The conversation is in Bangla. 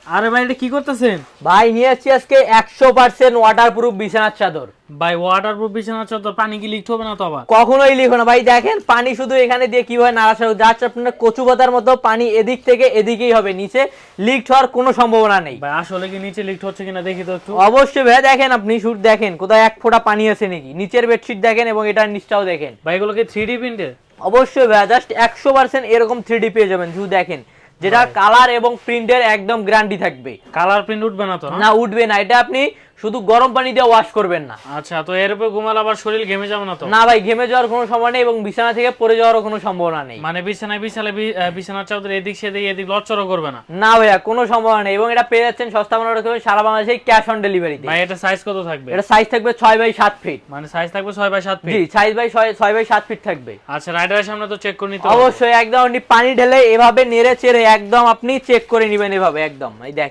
আরে ভাই এটা কি করতেছেন? ভাই নিয়ে আসছি আজকে 100% ওয়াটারপ্রুফ বিছানার চাদর। ভাই ওয়াটারপ্রুফ বিছানার চাদর, পানি কি লিক হবে না তো আবার? কখনোই লিখো না ভাই, দেখেন পানি শুধু এখানে দিয়ে কিভাবে নাড়াচাড়া যাচ্ছে, আপনার কচু পাতার মতো পানি এদিক থেকে এদিকেই হবে, নিচে লিক হওয়ার কোনো সম্ভাবনা নেই। ভাই আসলে কি নিচে লিক হচ্ছে কিনা দেখি তো একটু। অবশ্যই ভাই, দেখেন আপনি শুট দেখেন কোথায় এক ফোঁটা পানি আছে নাকি, নিচের বেডশিট দেখেন এবং এটার নিচটাও দেখেন। ভাই এগুলো কি 3D প্রিন্টের? অবশ্যই ভাই, জাস্ট 100% এরকম 3D পেয়ে যাবেন, শুধু দেখেন যেটা কালার এবং প্রিন্টের একদম গ্যারান্টি থাকবে। কালার প্রিন্ট উঠবে না তো? না উঠবে না, এটা আপনি শুধু গরম পানি দিয়ে ওয়াশ করবেন না। আচ্ছা, তো এর উপর ঘুমালে আবার শরীর ঘেমে যাবে না তো? না ভাই, ঘেমে যাওয়ার কোনো সম্ভাবনা নেই এবং বিছানা থেকে পড়ে যাওয়ারও কোনো সম্ভাবনা নেই। মানে বিছানায় বিছালে বিছানার চাদর এদিক সেদিক এদিক লড়চড়ও করবে না? না ভাইয়া, কোনো সম্ভাবনা নেই এবং এটা পেয়ে যাচ্ছেন সস্তা মনে রাখবেন সারা বাংলাদেশে ক্যাশ অন ডেলিভারিতে। ভাই এটা সাইজ কত থাকবে? এটা সাইজ থাকবে 6x7 ফিট। মানে সাইজ থাকবে 6x7 জি, feet? Size by 6x7 feet থাকবে। আচ্ছা, রাইডারের সামনে তো চেক করে নিতে হবে? অবশ্যই, একদম আপনি পানি ঢেলে এভাবে নেড়ে চেড়ে একদম আপনি চেক করে নেবেন এভাবে একদম। এই দেখ